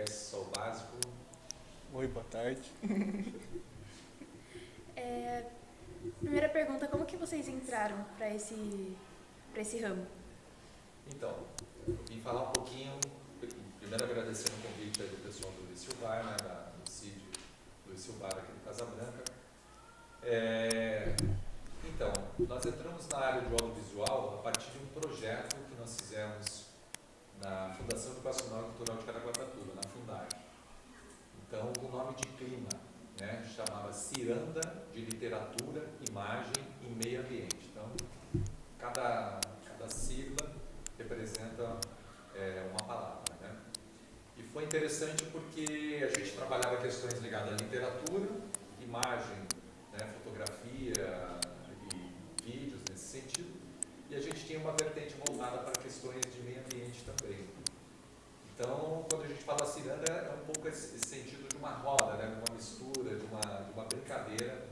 esquece só o básico. Oi, boa tarde. Primeira pergunta, como que vocês entraram para esse ramo? Então, eu vim falar um pouquinho, primeiro agradecendo o convite aí do pessoal do Luiz Silvar, né, do CID Luiz Silvar aqui do Casa Branca. Então, nós entramos na área de audiovisual a partir de um projeto que nós fizemos na Fundação Educacional e Cultural de Caraguatatuba, na Fundac. Então, o nome de clima, né, chamava Ciranda de Literatura, Imagem e Meio Ambiente. Então, cada sigla representa uma palavra, né? E foi interessante porque a gente trabalhava questões ligadas à literatura, imagem, né, fotografia e vídeos nesse sentido, e a gente tinha uma vertente voltada para questões de meio ambiente também. Então, quando a gente fala ciranda, é um pouco esse sentido de uma roda, né, uma mistura, de uma brincadeira,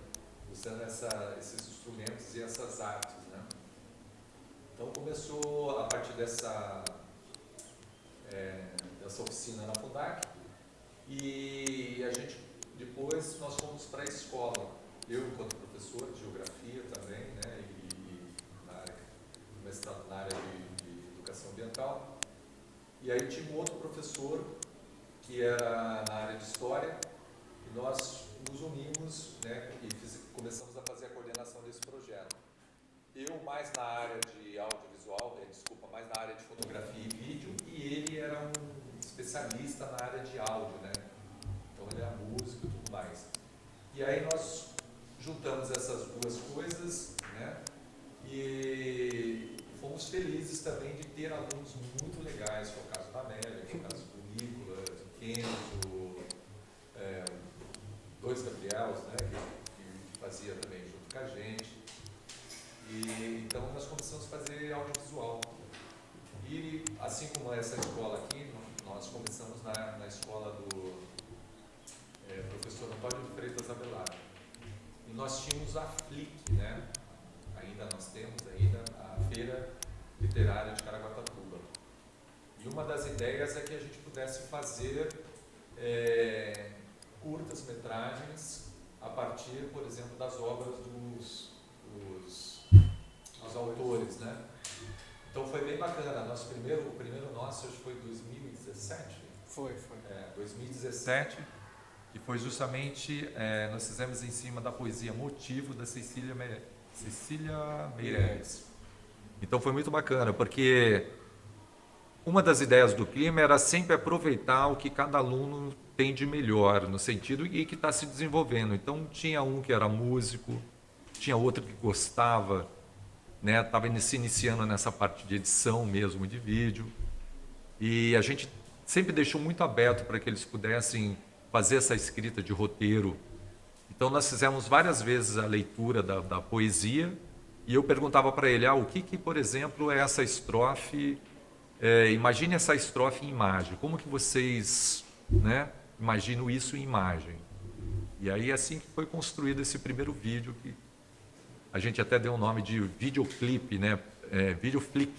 usando esses instrumentos e essas artes, né? Então, começou a partir dessa oficina na Fundac, e a gente, depois, nós fomos para a escola. Eu, enquanto professor de geografia também, né, e mestrado na área de educação ambiental. E aí tinha um outro professor que era na área de história, e nós nos unimos, né, e começamos a fazer a coordenação desse projeto. Eu mais na área de audiovisual, mais na área de fotografia e vídeo, e ele era um especialista na área de áudio, né? Então ele era músico e tudo mais. E aí nós juntamos essas duas coisas, né? E fomos felizes também de ter alunos muito legais, que é o caso da Amélia, que é o caso do Nicolas, do Kenzo, dois Gabriels, né? Que fazia também junto com a gente. E então nós começamos a fazer audiovisual. E assim como essa escola aqui, nós começamos na escola do professor Antônio de Freitas Avelar. E nós tínhamos a FLIC, né? Ainda nós temos a Feira Literária de Caraguatatuba. E uma das ideias é que a gente pudesse fazer curtas-metragens a partir, por exemplo, das obras dos autores, né? Então foi bem bacana. O primeiro nosso, acho que foi em 2017. Foi. 2017, que foi justamente, nós fizemos em cima da poesia Motivo, da Cecília Meirelles. Então foi muito bacana, porque uma das ideias do clima era sempre aproveitar o que cada aluno tem de melhor, no sentido e que está se desenvolvendo. Então tinha um que era músico, tinha outro que gostava, né, estava se iniciando nessa parte de edição mesmo de vídeo, e a gente sempre deixou muito aberto para que eles pudessem fazer essa escrita de roteiro. Então nós fizemos várias vezes a leitura da poesia, e eu perguntava para ele, o que, por exemplo, é essa estrofe, imagine essa estrofe em imagem, como que vocês, né, imaginam isso em imagem? E aí assim que foi construído esse primeiro vídeo, que a gente até deu o nome de videoclipe, né? Videoflick.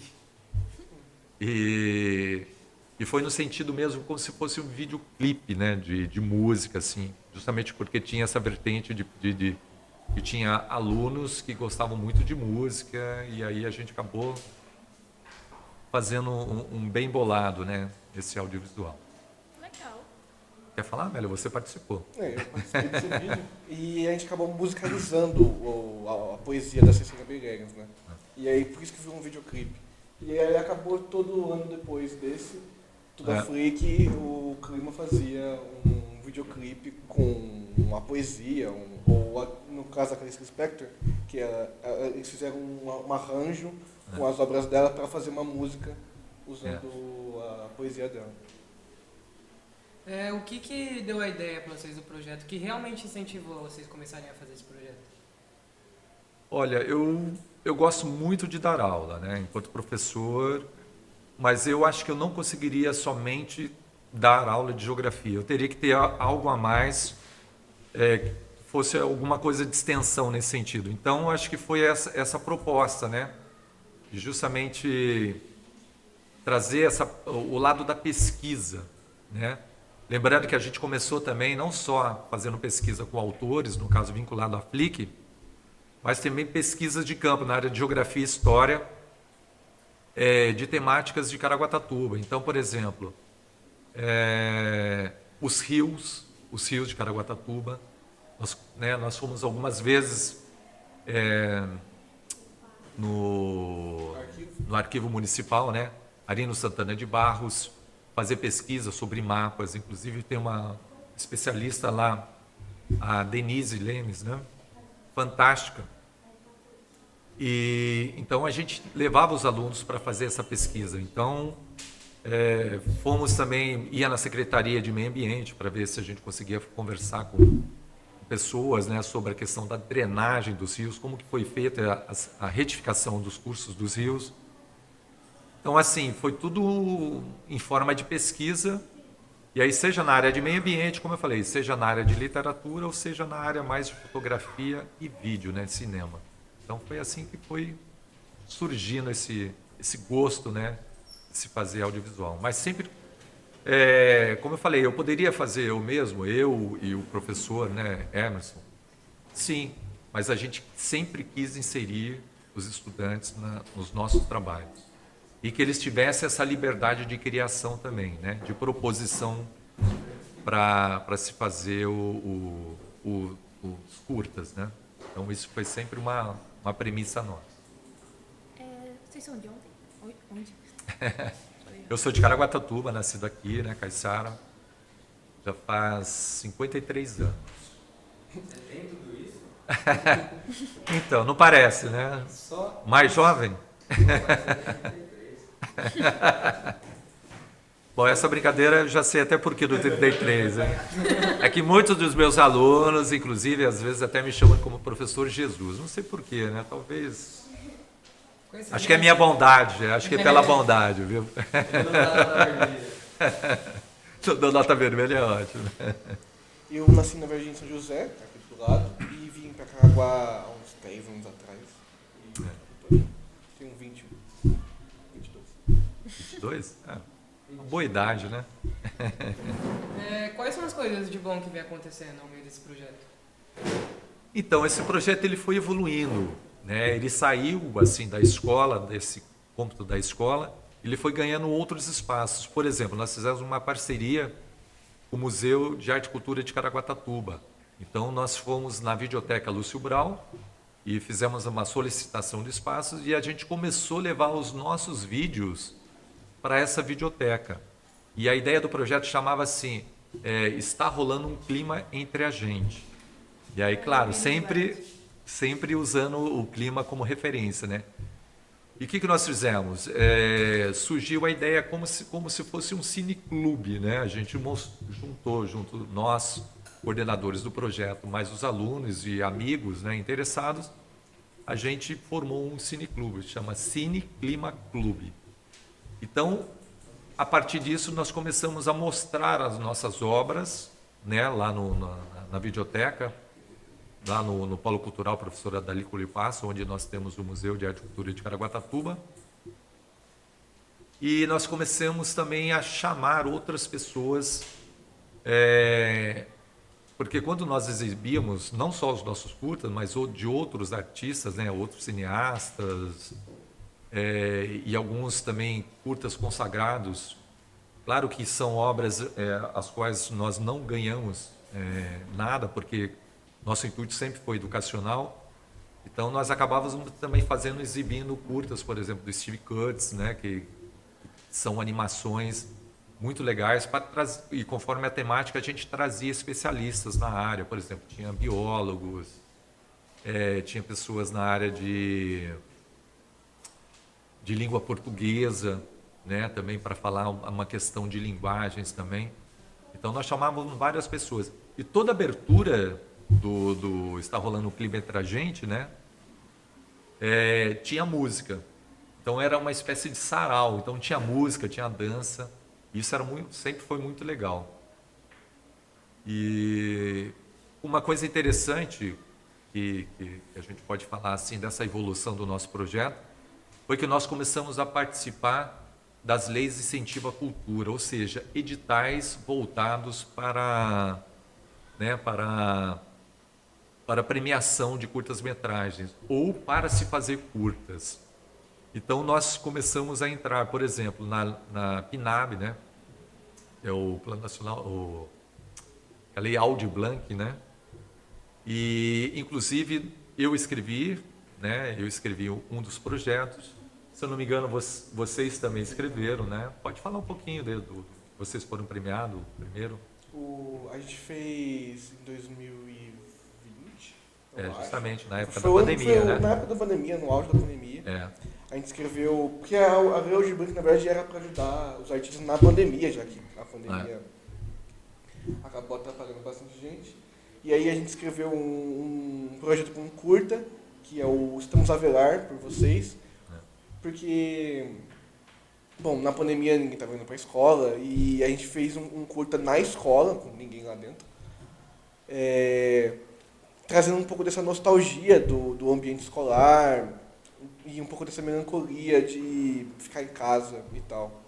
E foi no sentido mesmo como se fosse um videoclipe, né? De música, assim. Justamente porque tinha essa vertente que tinha alunos que gostavam muito de música, e aí a gente acabou fazendo um bem bolado, né? Esse audiovisual. Legal. Quer falar, Amélia? Você participou. Eu participei desse vídeo e a gente acabou musicalizando a poesia da Cecília Meirelles, né? E aí por isso que virou um videoclipe. E aí acabou todo ano depois desse, toda Freak, o Clima fazia um videoclipe com uma poesia, ou no caso da Clarice Lispector, que eles fizeram um arranjo com as obras dela para fazer uma música usando a poesia dela. O que deu a ideia para vocês do projeto? Que realmente incentivou vocês começarem a fazer esse projeto? Olha, eu gosto muito de dar aula, né, enquanto professor, mas eu acho que eu não conseguiria somente dar aula de geografia. Eu teria que ter algo a mais, que fosse alguma coisa de extensão nesse sentido. Então, acho que foi essa proposta, né, de justamente trazer o lado da pesquisa, né? Lembrando que a gente começou também não só fazendo pesquisa com autores, no caso vinculado à FLIC, mas também pesquisas de campo na área de geografia e história, de temáticas de Caraguatatuba. Então, por exemplo, os rios de Caraguatatuba. Nós fomos algumas vezes no arquivo municipal, né? Ali no Santana de Barros, fazer pesquisa sobre mapas. Inclusive tem uma especialista lá, a Denise Lemes, né? Fantástica. E então a gente levava os alunos para fazer essa pesquisa. Então fomos também, ia na Secretaria de Meio Ambiente para ver se a gente conseguia conversar com pessoas, né, sobre a questão da drenagem dos rios, como que foi feita a retificação dos cursos dos rios. Então, assim, foi tudo em forma de pesquisa, e aí seja na área de meio ambiente, como eu falei, seja na área de literatura, ou seja na área mais de fotografia e vídeo, né, de cinema. Então, foi assim que foi surgindo esse gosto, né, de se fazer audiovisual. Mas sempre, como eu falei, eu poderia fazer eu mesmo, eu e o professor, né, Emerson, sim, mas a gente sempre quis inserir os estudantes nos nossos trabalhos. E que eles tivessem essa liberdade de criação também, né? De proposição para se fazer os curtas, né? Então isso foi sempre uma premissa nossa. Vocês são de ontem? Onde? Eu sou de Caraguatatuba, nascido aqui, né, Caiçara. Já faz 53 anos. Você tem tudo isso? Então, não parece, né? Só Mais jovem? Bom, essa brincadeira eu já sei até por que do 33, né? É que muitos dos meus alunos, inclusive, às vezes até me chamam como professor Jesus. Não sei por quê, né? Talvez... Acho que é minha bondade, acho que é pela bondade, viu? Dou nota vermelha é ótimo. Eu nasci na Varginha de São José, aqui do lado, e vim pra Caraguá há uns 10 anos atrás. E tenho 22. 22? Uma boa idade, né? Quais são as coisas de bom que vem acontecendo ao meio desse projeto? Então, esse projeto ele foi evoluindo, né? Ele saiu assim da escola, desse cômputo da escola, ele foi ganhando outros espaços. Por exemplo, nós fizemos uma parceria com o Museu de Arte e Cultura de Caraguatatuba. Então, nós fomos na Videoteca Lúcio Brau e fizemos uma solicitação de espaços e a gente começou a levar os nossos vídeos para essa videoteca. E a ideia do projeto chamava assim, está rolando um clima entre a gente. E aí, claro, sempre usando o clima como referência, né? E o que nós fizemos? Surgiu a ideia como se fosse um cineclube, né? A gente junto nós, coordenadores do projeto, mais os alunos e amigos, né, interessados, a gente formou um cineclube, chama Cine Clima Clube. Então, a partir disso, nós começamos a mostrar as nossas obras, né, lá na videoteca, lá no Polo Cultural Professora Dali Culipasso, onde nós temos o Museu de Arte e Cultura de Caraguatatuba. E nós começamos também a chamar outras pessoas, porque quando nós exibíamos, não só os nossos curtas, mas de outros artistas, né, outros cineastas, e alguns também curtas consagrados. Claro que são obras as quais nós não ganhamos nada, porque nosso intuito sempre foi educacional. Então nós acabávamos também exibindo curtas, por exemplo, do Steve Curtis, né, que são animações muito legais, e conforme a temática a gente trazia especialistas na área. Por exemplo, tinha biólogos, tinha pessoas na área de língua portuguesa, né, também para falar uma questão de linguagens também. Então nós chamávamos várias pessoas. E toda abertura do Está Rolando um Clima Entre a Gente, né, tinha música. Então era uma espécie de sarau. Então tinha música, tinha dança. Isso sempre foi muito legal. E uma coisa interessante que a gente pode falar assim dessa evolução do nosso projeto foi que nós começamos a participar das leis de incentivo à cultura, ou seja, editais voltados para, né, para premiação de curtas-metragens ou para se fazer curtas. Então, nós começamos a entrar, por exemplo, na PNAB, né, é o Plano Nacional, a Lei Aldir Blanc, né, e, inclusive, eu escrevi um dos projetos. Se eu não me engano, vocês também escreveram, né? Pode falar um pouquinho vocês foram premiados primeiro? A gente fez em 2020. Justamente na época da Foi pandemia, né? na época da pandemia, no auge da pandemia. É. A gente escreveu, porque a Lei Aldir Blanc, na verdade, era para ajudar os artistas na pandemia, já que a pandemia acabou atrapalhando bastante gente. E aí a gente escreveu um projeto com um curta, que é o Estamos a Velar por Vocês, porque, bom, na pandemia ninguém estava indo para a escola, e a gente fez um curta na escola, com ninguém lá dentro, trazendo um pouco dessa nostalgia do ambiente escolar, e um pouco dessa melancolia de ficar em casa e tal.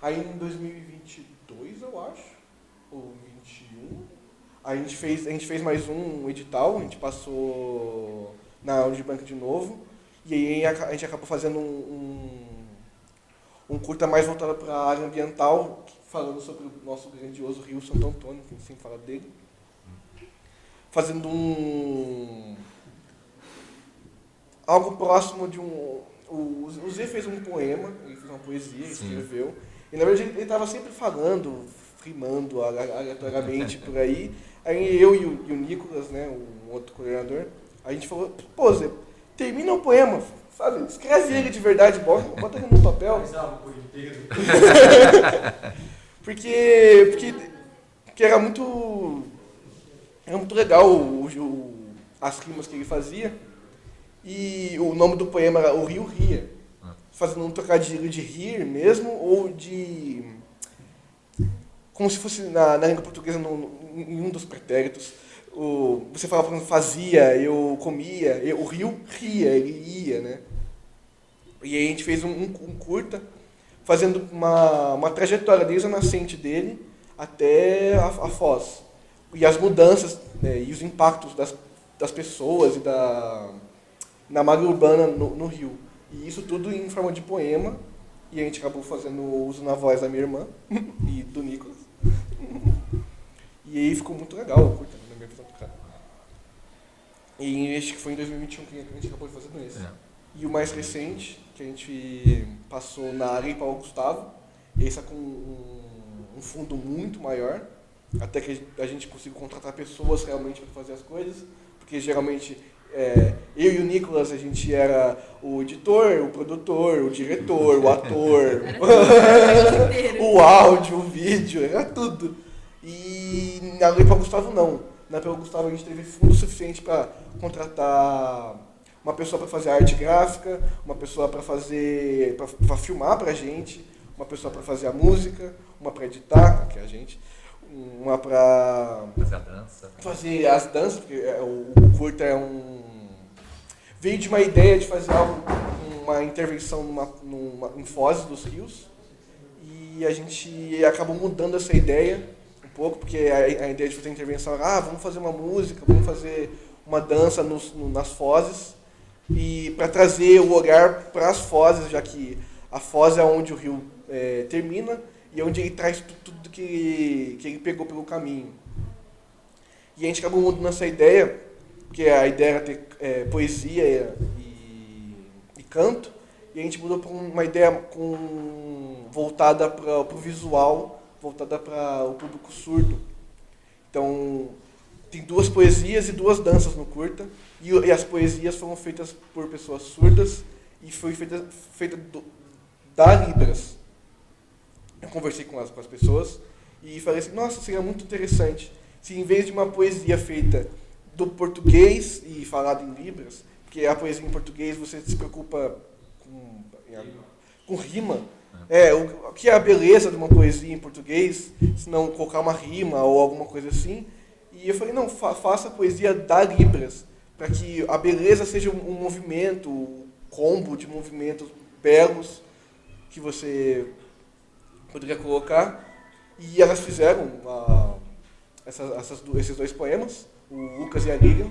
Aí em 2022, eu acho, ou 2021, a gente fez mais um edital, a gente passou na Aldir Blanc de novo, e aí a gente acabou fazendo um curta mais voltado para a área ambiental, falando sobre o nosso grandioso Rio Santo Antônio, que sempre fala dele. Fazendo algo próximo de o Zé fez um poema, ele fez uma poesia, escreveu. E na verdade ele estava sempre falando, rimando aleatoriamente por aí. Aí eu e o Nicolas, né, um outro coordenador, a gente falou, pô, Zé, termina o poema, sabe? Escreve ele de verdade, bota ele no papel. porque era muito legal as rimas que ele fazia. E o nome do poema era O Rio Ria, fazendo um trocadilho de rir mesmo, ou de... como se fosse na língua portuguesa, em um dos pretéritos. Você falava, por exemplo, fazia, eu comia, o rio ria, ele ia, né? E aí a gente fez um curta, fazendo uma trajetória desde a nascente dele até a Foz. E as mudanças, né, e os impactos das pessoas e na malha urbana no Rio. E isso tudo em forma de poema. E a gente acabou fazendo uso na voz da minha irmã e do Nicolas. E aí ficou muito legal o curta, na minha visão do cara. E acho que foi em 2021 que a gente acabou fazendo esse. E o mais recente, que a gente passou na Área Paulo Gustavo, esse é com um fundo muito maior, até que a gente consiga contratar pessoas realmente para fazer as coisas, porque geralmente eu e o Nicolas, a gente era o editor, o produtor, o diretor, o ator, o áudio, o vídeo, era tudo. E na Lei Paulo Gustavo não. Na Paulo Gustavo a gente teve fundo suficiente para contratar uma pessoa para fazer arte gráfica, uma pessoa para filmar para a gente, uma pessoa para fazer a música, uma para editar, que é a gente, uma para fazer as danças, porque o curta veio de uma ideia de fazer uma intervenção em Foz dos Rios, e a gente acabou mudando essa ideia um pouco, porque a ideia de fazer a intervenção era, vamos fazer uma música, vamos fazer uma dança nas fozes, e para trazer o olhar para as fozes, já que a foz é onde o rio termina e é onde ele traz tudo que ele pegou pelo caminho. E a gente acabou mudando essa ideia, porque a ideia era ter poesia e canto, e a gente mudou para uma ideia voltada para o visual, voltada para o público surdo. Então, tem 2 poesias e 2 danças no curta, e as poesias foram feitas por pessoas surdas e foi feita da Libras. Eu conversei com as pessoas e falei assim, nossa, seria muito interessante se em vez de uma poesia feita do português e falada em Libras, porque a poesia em português você se preocupa com rima, o que é a beleza de uma poesia em português, se não colocar uma rima ou alguma coisa assim. E eu falei, não, faça a poesia da Libras, para que a beleza seja um movimento, um combo de movimentos belos, que você poderia colocar. E elas fizeram esses dois poemas, o Lucas e a Lilian.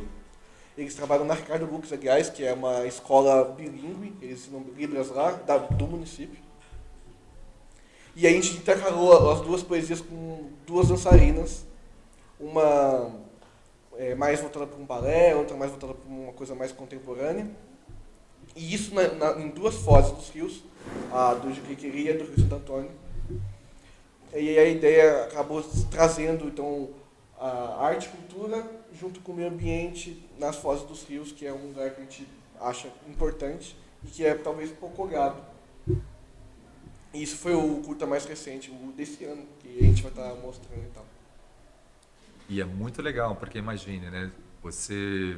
Eles trabalham na Ricardo Lux, aliás, que é uma escola bilíngue, eles ensinam Libras lá, do município. E a gente intercalou as duas poesias com duas dançarinas, uma mais voltada para um balé, outra mais voltada para uma coisa mais contemporânea. E isso em duas fozes dos rios, a do Jiquiriquiri e a do Rio Santo Antônio. E a ideia acabou trazendo, então, a arte e cultura junto com o meio ambiente nas fozes dos rios, que é um lugar que a gente acha importante e que é talvez pouco olhado. E isso foi o curta mais recente, o desse ano, que a gente vai estar mostrando e tal. E é muito legal, porque imagine, né? Você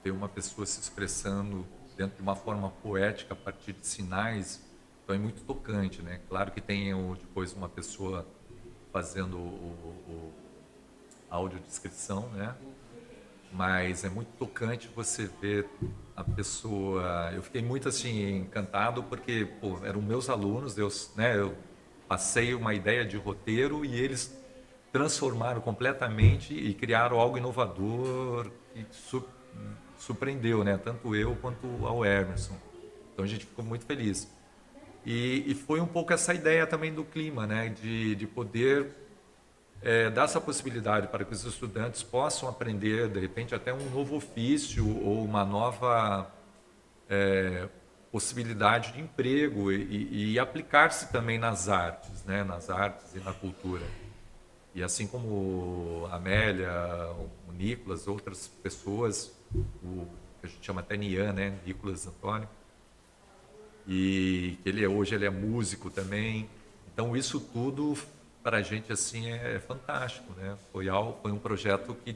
ver uma pessoa se expressando dentro de uma forma poética a partir de sinais, então é muito tocante, né? Claro que tem depois uma pessoa fazendo a audiodescrição, né? Mas é muito tocante você ver a pessoa. Eu fiquei muito assim encantado porque eram meus alunos, eu passei uma ideia de roteiro e eles transformaram completamente e criaram algo inovador e surpreendeu, né? Tanto eu quanto ao Emerson. Então a gente ficou muito feliz. E foi um pouco essa ideia também do clima, né? De poder dar essa possibilidade para que os estudantes possam aprender, de repente, até um novo ofício ou uma nova possibilidade de emprego e aplicar-se também nas artes, né? Nas artes e na cultura. E assim como a Amélia, o Nicolas, outras pessoas, o que a gente chama até Nian, né? Nicolas Antônio, e hoje ele é músico também. Então isso tudo para a gente assim é fantástico, né? Foi um projeto que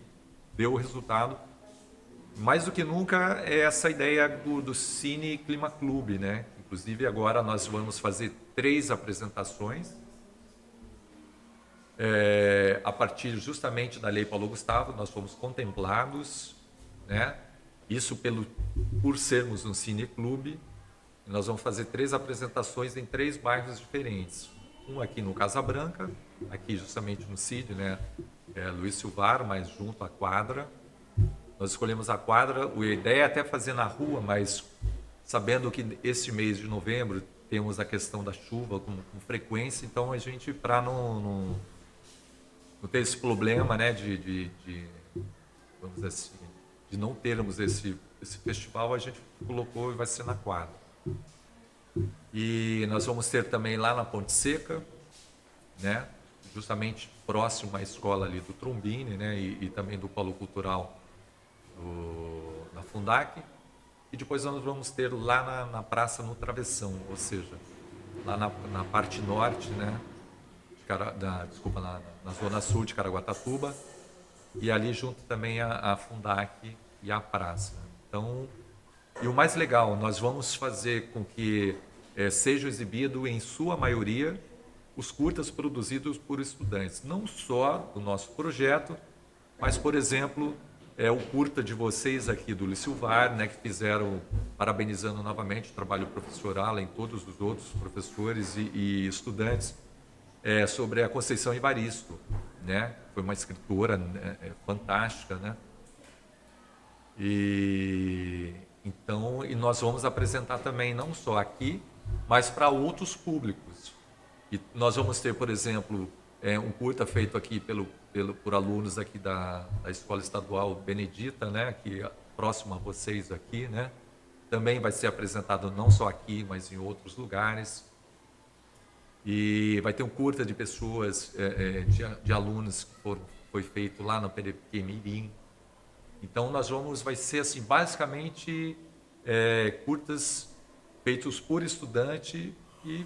deu resultado. Mais do que nunca é essa ideia do Cine Clima Clube, né? Inclusive agora nós vamos fazer 3 apresentações a partir justamente da Lei Paulo Gustavo. Nós fomos contemplados, né? Isso por sermos um cineclube. Nós vamos fazer 3 apresentações em 3 bairros diferentes. Um aqui no Casa Branca, aqui justamente no CID, né? Luiz Silvar, mas junto à quadra. Nós escolhemos a quadra, a ideia é até fazer na rua, mas sabendo que este mês de novembro temos a questão da chuva com frequência, então a gente, para não ter esse problema, né, vamos dizer assim, de não termos esse festival, a gente colocou e vai ser na quadra. E nós vamos ter também lá na Ponte Seca, né, justamente próximo à escola ali do Trombini, né, e também do Polo Cultural da Fundac. E depois nós vamos ter lá na praça no Travessão, ou seja, lá na parte norte, né, na zona sul de Caraguatatuba, e ali junto também a Fundac e a praça. Então, e o mais legal, nós vamos fazer com que seja exibido em sua maioria os curtas produzidos por estudantes, não só do nosso projeto, mas, por exemplo, o curta de vocês aqui do Licilvar, né, que fizeram, parabenizando novamente o trabalho professoral em todos os outros professores e estudantes, sobre a Conceição Evaristo, né? Foi uma escritora fantástica, né? E nós vamos apresentar também não só aqui, mas para outros públicos. E nós vamos ter, por exemplo, um curta feito aqui por alunos aqui da Escola Estadual Benedita, né? Que é próximo a vocês aqui, né? Também vai ser apresentado não só aqui, mas em outros lugares. E vai ter um curta de pessoas, de alunos que foi feito lá no PDP Mirim. Então vai ser assim, basicamente curtas feitos por estudante e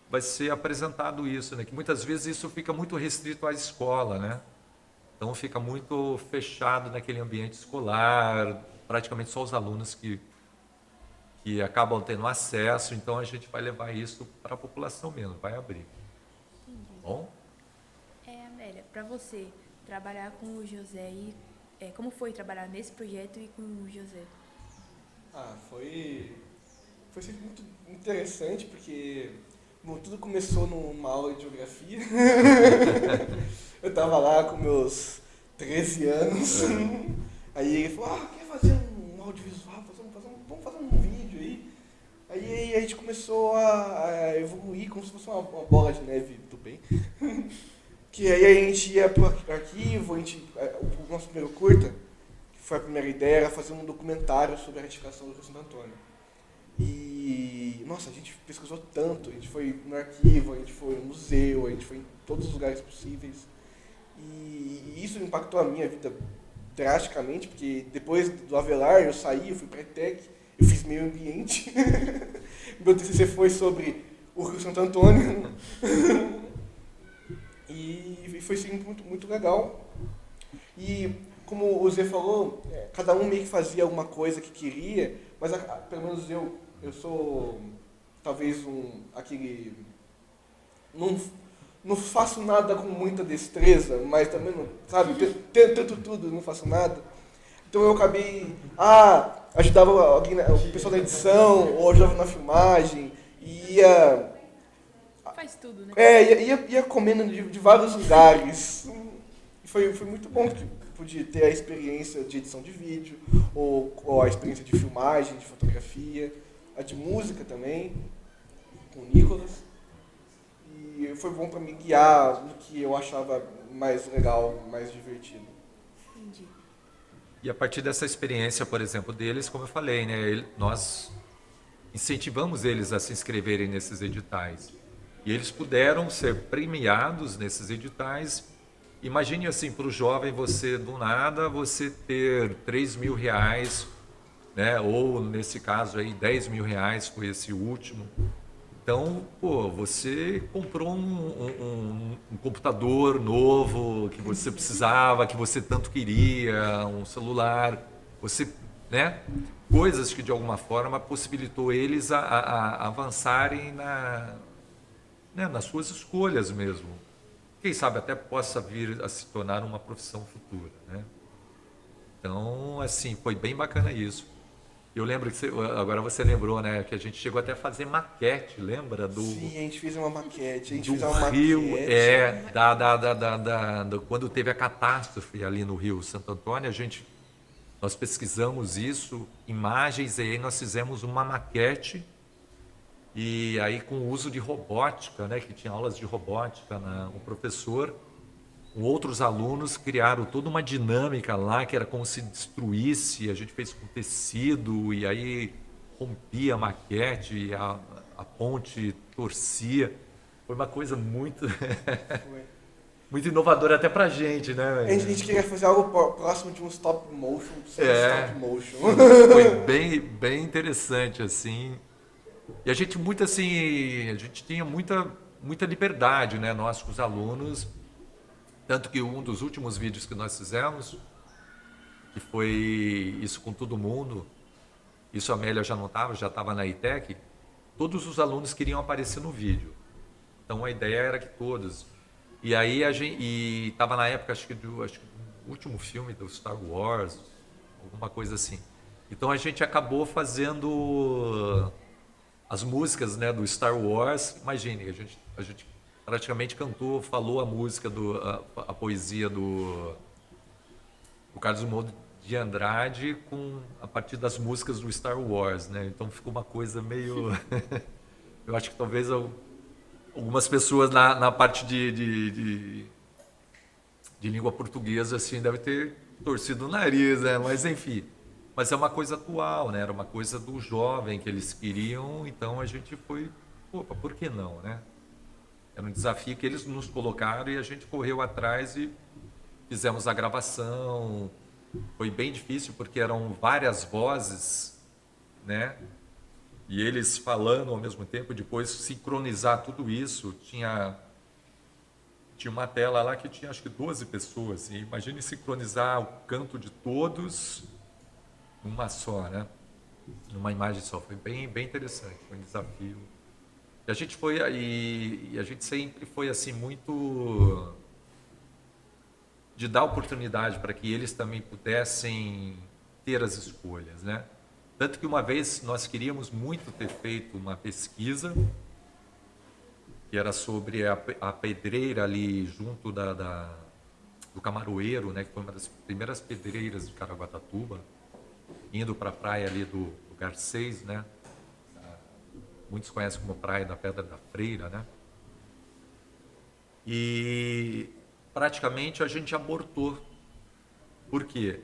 vai ser apresentado isso, né? Que muitas vezes isso fica muito restrito à escola, né? Então fica muito fechado naquele ambiente escolar, praticamente só os alunos que acabam tendo acesso, então a gente vai levar isso para a população mesmo, vai abrir. Entendi. Bom? Amélia, para você trabalhar com o José, como foi trabalhar nesse projeto e com o José? Foi sempre muito interessante, porque Bom, tudo começou numa aula de geografia. Eu tava lá com meus 13 anos. Aí ele falou, quer fazer um audiovisual? Vamos fazer um vídeo aí. Aí a gente começou a evoluir como se fosse uma bola de neve do bem. Que aí a gente ia pro arquivo, o nosso primeiro curta, que foi a primeira ideia, era fazer um documentário sobre a retificação do Rio Santo Antônio. E, nossa, a gente pesquisou tanto, a gente foi no arquivo, a gente foi no museu, a gente foi em todos os lugares possíveis. E isso impactou a minha vida drasticamente, porque depois do Avelar eu saí, eu fui para a ETEC, eu fiz meio ambiente. Meu TCC foi sobre o Rio Santo Antônio. E foi sim muito, muito legal. E como o Zé falou, cada um meio que fazia alguma coisa que queria, mas pelo menos eu sou talvez aquele... Não faço nada com muita destreza, mas também não, sabe, tento tudo, não faço nada. Então eu acabei, ajudava alguém, o pessoal da edição, ou ajudava na filmagem, e ia... Faz tudo, né? Ia comendo de vários lugares. E foi muito bom que pude ter a experiência de edição de vídeo, ou a experiência de filmagem, de fotografia, a de música também, com o Nicolas. E foi bom para me guiar no que eu achava mais legal, mais divertido. Entendi. E a partir dessa experiência, por exemplo, deles, como eu falei, né, nós incentivamos eles a se inscreverem nesses editais. E eles puderam ser premiados nesses editais. Imagine assim, para o jovem, você do nada, você ter R$3.000, né, ou nesse caso aí R$10.000, foi esse último. Então, você comprou um computador novo que você precisava, que você tanto queria, um celular, você, né? Coisas que de alguma forma possibilitou eles a avançarem nas suas escolhas mesmo. Quem sabe até possa vir a se tornar uma profissão futura, né? Então, assim, foi bem bacana isso. Eu lembro que agora você lembrou, né, que a gente chegou até a fazer maquete, lembra Sim, a gente fez uma maquete. do Rio, quando teve a catástrofe ali no Rio Santo Antônio, nós pesquisamos isso, imagens, e aí nós fizemos uma maquete, e aí com o uso de robótica, né, que tinha aulas de robótica, o professor, com outros alunos, criaram toda uma dinâmica lá, que era como se destruísse, a gente fez com tecido, e aí rompia a maquete, e a ponte torcia. Foi uma coisa muito muito inovadora até pra gente, né? A gente queria fazer algo próximo de um stop motion, stop motion. Foi bem interessante, assim. E a gente a gente tinha muita liberdade, né, nós com os alunos. Tanto que um dos últimos vídeos que nós fizemos, que foi isso com todo mundo, isso a Amélia já não estava, já estava na ITEC, todos os alunos queriam aparecer no vídeo. Então a ideia era que todos. E aí estava na época, acho que do último filme do Star Wars, alguma coisa assim. Então a gente acabou fazendo as músicas, né, do Star Wars. Imagine, a gente praticamente falou a música, a poesia do Carlos Drummond de Andrade a partir das músicas do Star Wars, né? Então ficou uma coisa meio... Eu acho que talvez algumas pessoas na parte de língua portuguesa assim devem ter torcido o nariz, né? Mas enfim, mas é uma coisa atual, né? Era uma coisa do jovem que eles queriam, então a gente foi, por que não, né? Era um desafio que eles nos colocaram e a gente correu atrás e fizemos a gravação. Foi bem difícil porque eram várias vozes, né? E eles falando ao mesmo tempo, depois sincronizar tudo isso. Tinha uma tela lá que tinha acho que 12 pessoas. E imagine sincronizar o canto de todos numa só, né? Numa imagem só. Foi bem interessante, foi um desafio. E a gente sempre foi assim muito de dar oportunidade para que eles também pudessem ter as escolhas, né? Tanto que uma vez nós queríamos muito ter feito uma pesquisa que era sobre a pedreira ali junto do Camaroeiro, né, que foi uma das primeiras pedreiras de Caraguatatuba, indo para a praia ali do Garcês, né? Muitos conhecem como Praia da Pedra da Freira, né? E praticamente a gente abortou. Por quê?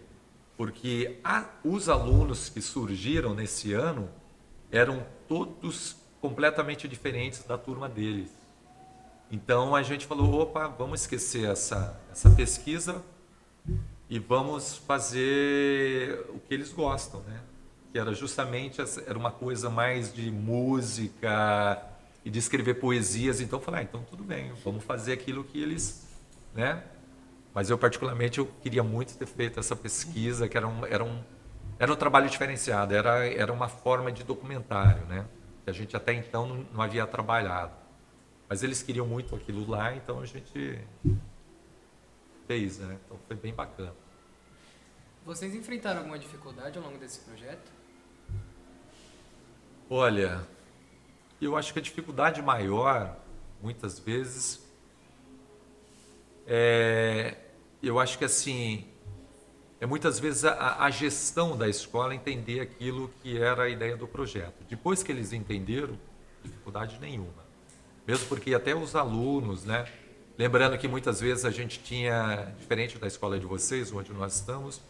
Porque os alunos que surgiram nesse ano eram todos completamente diferentes da turma deles. Então a gente falou, opa, vamos esquecer essa pesquisa e vamos fazer o que eles gostam, né? Que era justamente, era uma coisa mais de música e de escrever poesias. Então eu falei, então tudo bem, vamos fazer aquilo que eles, né? Mas eu particularmente eu queria muito ter feito essa pesquisa, que era um trabalho diferenciado, era uma forma de documentário, né? Que a gente até então não havia trabalhado. Mas eles queriam muito aquilo lá, então a gente fez, né? Então foi bem bacana. Vocês enfrentaram alguma dificuldade ao longo desse projeto? Olha, eu acho que a dificuldade maior, muitas vezes, eu acho que assim, muitas vezes a gestão da escola entender aquilo que era a ideia do projeto. Depois que eles entenderam, dificuldade nenhuma. Mesmo porque até os alunos, né? Lembrando que muitas vezes a gente tinha, diferente da escola de vocês, onde nós estamos,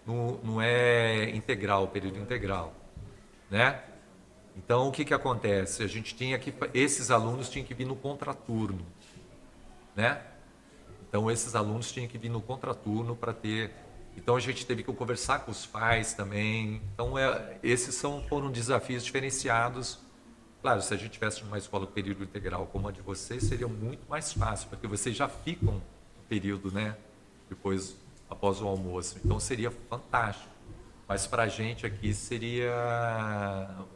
não é integral, período integral, né? Então o que acontece? Esses alunos tinham que vir no contraturno, né? Então esses alunos tinham que vir no contraturno para ter. Então a gente teve que conversar com os pais também. Então esses foram desafios diferenciados. Claro, se a gente tivesse uma escola com período integral como a de vocês, seria muito mais fácil, porque vocês já ficam no período, né? Depois, após o almoço. Então seria fantástico. Mas para a gente aqui seria...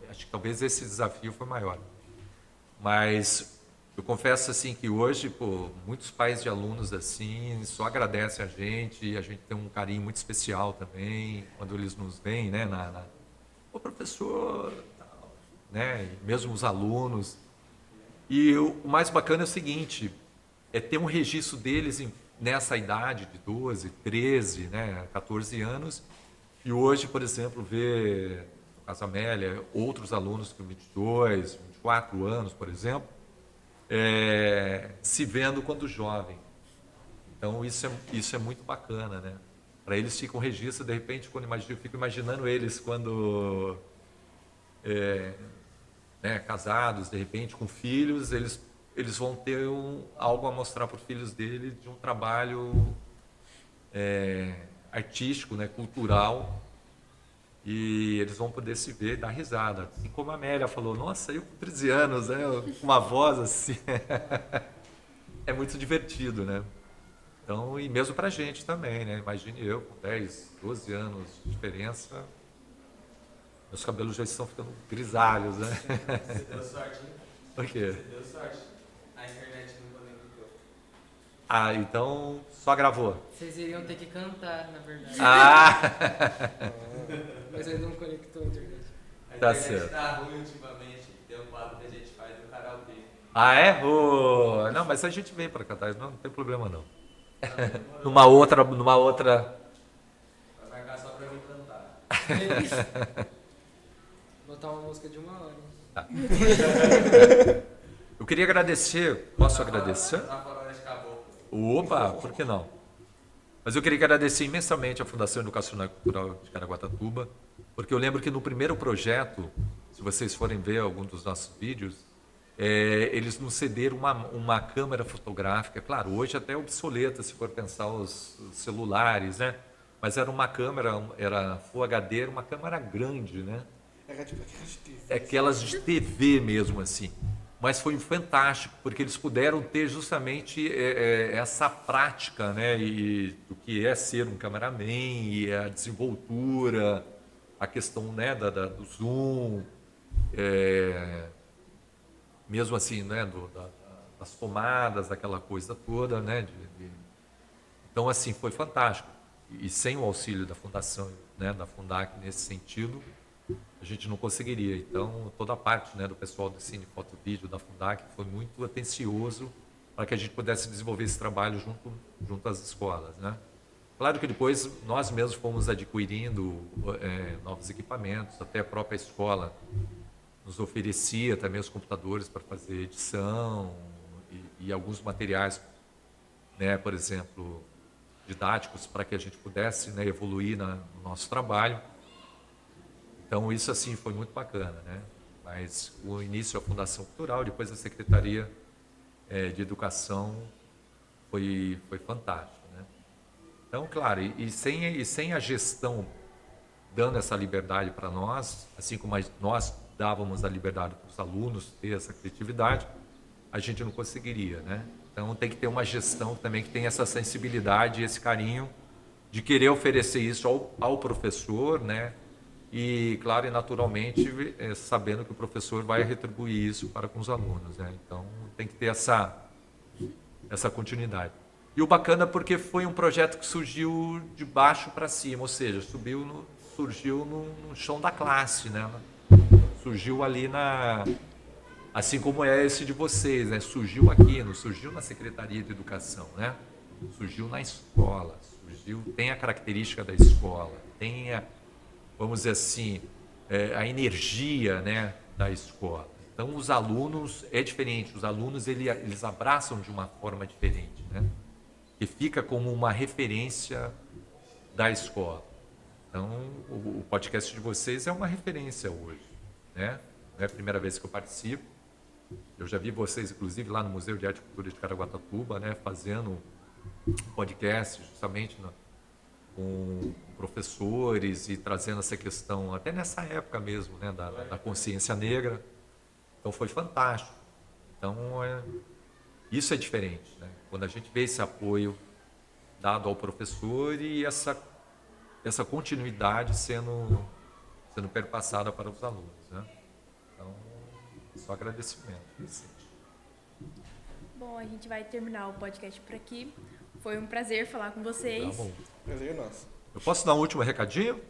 Acho que talvez esse desafio foi maior. Mas eu confesso assim que hoje, pô, muitos pais de alunos assim só agradecem a gente, e a gente tem um carinho muito especial também, quando eles nos veem, né? Ô professor... Né? E mesmo os alunos. E o mais bacana é o seguinte, é ter um registro deles nessa idade de 12, 13, né? 14 anos, e hoje, por exemplo, ver no caso Amélia, outros alunos com 22, 24 anos, por exemplo, se vendo quando jovem. Então isso é muito bacana, né? Para eles fica um registro, de repente, quando eu fico imaginando eles quando... né, casados, de repente, com filhos, eles vão ter algo a mostrar para os filhos dele de um trabalho artístico, né, cultural, e eles vão poder se ver e dar risada. Assim como a Amélia falou, nossa, eu com 13 anos, né, com uma voz assim, é muito divertido, né? Então, e mesmo para a gente também, né? Imagine eu com 10, 12 anos de diferença, meus cabelos já estão ficando grisalhos, né? Você deu sorte, hein? O quê? Você deu sorte. A internet não conectou. Ah, então só gravou. Vocês iriam ter que cantar, na verdade. Ah! Mas ele não conectou a internet. A Tá internet certo. tá ruim ultimamente. Tem um quadro que a gente faz do karaokê. Ah, é? Oh, não, mas a gente vem para cantar, não tem problema não. Numa outra... Vai marcar só pra mim cantar. Botar uma música de 1 hora. Tá. Eu queria agradecer, posso agradecer? Na Floresta Caboclo. Opa, por que não? Mas eu queria agradecer imensamente à Fundação Educacional e Cultural de Caraguatatuba, porque eu lembro que no primeiro projeto, se vocês forem ver algum dos nossos vídeos, eles nos cederam uma câmera fotográfica, claro, hoje até obsoleta se for pensar os celulares, né? Mas era uma câmera, era Full HD, era uma câmera grande, né? Era tipo aquelas de TV. Aquelas de TV mesmo, assim. Mas foi fantástico, porque eles puderam ter justamente essa prática, né? E do que é ser um cameraman, e a desenvoltura, a questão, né, do zoom, mesmo assim, né, das tomadas, daquela coisa toda, né? Então, assim, foi fantástico. E sem o auxílio da Fundação, né, da Fundac nesse sentido, a gente não conseguiria. Então, toda a parte, né, do pessoal do Cine Foto e Vídeo, da Fundac, foi muito atencioso para que a gente pudesse desenvolver esse trabalho junto às escolas, né? Claro que depois nós mesmos fomos adquirindo novos equipamentos, até a própria escola nos oferecia também os computadores para fazer edição e alguns materiais, né, por exemplo, didáticos, para que a gente pudesse, né, evoluir no nosso trabalho. Então isso assim foi muito bacana, né? Mas o início da Fundação Cultural, depois a Secretaria de Educação foi fantástico, né? Então, claro, e sem a gestão dando essa liberdade para nós, assim como nós dávamos a liberdade para os alunos ter essa criatividade, a gente não conseguiria, né? Então tem que ter uma gestão também que tenha essa sensibilidade, esse carinho de querer oferecer isso ao professor, né? E, claro, e naturalmente, sabendo que o professor vai retribuir isso para com os alunos, né? Então tem que ter essa continuidade. E o bacana é porque foi um projeto que surgiu de baixo para cima, ou seja, surgiu no chão da classe, né? Surgiu ali assim como é esse de vocês, né? Surgiu aqui, não surgiu na Secretaria de Educação, né? Surgiu na escola, tem a característica da escola, vamos dizer assim, a energia, né, da escola. Então os alunos é diferente, os alunos eles abraçam de uma forma diferente, né? Que fica como uma referência da escola. Então, o podcast de vocês é uma referência hoje, né? Não é a primeira vez que eu participo. Eu já vi vocês, inclusive, lá no Museu de Arte e Cultura de Caraguatatuba, né, fazendo um podcast justamente com professores e trazendo essa questão, até nessa época mesmo, né, da consciência negra. Então, foi fantástico. Então, isso é diferente, né? Quando a gente vê esse apoio dado ao professor e essa continuidade sendo perpassada para os alunos, né? Então, só agradecimento. Vicente. Bom, a gente vai terminar o podcast por aqui. Foi um prazer falar com vocês. Tá bom. Prazer é nosso. Eu posso dar um último recadinho?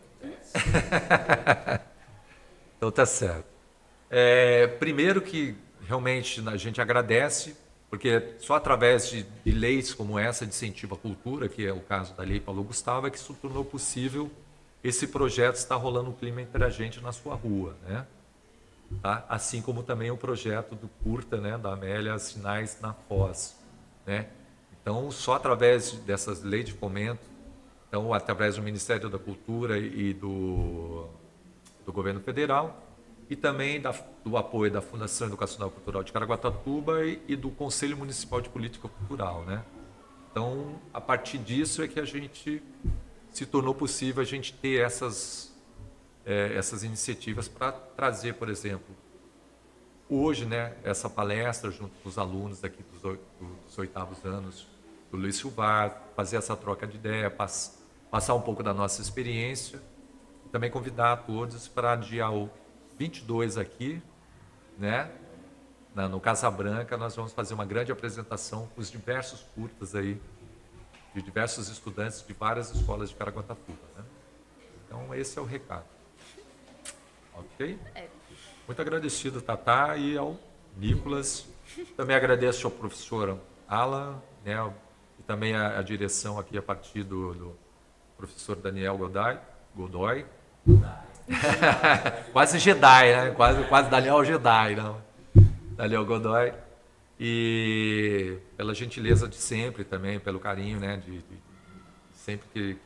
Então tá certo. Primeiro que realmente a gente agradece, porque só através de leis como essa de incentivo à cultura, que é o caso da Lei Paulo Gustavo, é que isso tornou possível esse projeto estar rolando um clima entre a gente na sua rua, né? Tá? Assim como também o projeto do curta, né, da Amélia Sinais na Foz, né? Então, só através dessas leis de fomento, então através do Ministério da Cultura e do Governo Federal, e também do apoio da Fundação Educacional Cultural de Caraguatatuba e do Conselho Municipal de Política Cultural, né? Então, a partir disso é que a gente se tornou possível a gente ter essas iniciativas para trazer, por exemplo, hoje, né, essa palestra junto com os alunos aqui dos 8º anos do Luiz Silvar, fazer essa troca de ideia, passar um pouco da nossa experiência, e também convidar a todos para dia 22 aqui, né, no Casa Branca, nós vamos fazer uma grande apresentação com os diversos curtas aí, de diversos estudantes de várias escolas de Caraguatatuba, né? Então, esse é o recado. Ok? Muito agradecido, Tatá, e ao Nicolas. Também agradeço ao professor Alan, né, e também a direção aqui a partir do professor Daniel Godoy. Quase Jedi, né? Quase Daniel Jedi, não? Daniel Godoy. E pela gentileza de sempre também, pelo carinho, né? De sempre que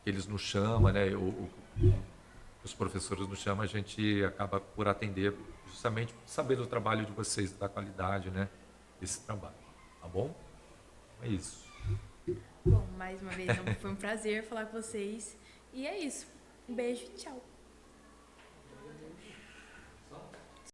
eles nos chamam, né? Os professores nos chamam, a gente acaba por atender, justamente por saber do trabalho de vocês, da qualidade, né, desse trabalho. Tá bom? É isso. Bom, mais uma vez, foi um prazer falar com vocês. E é isso. Um beijo e tchau.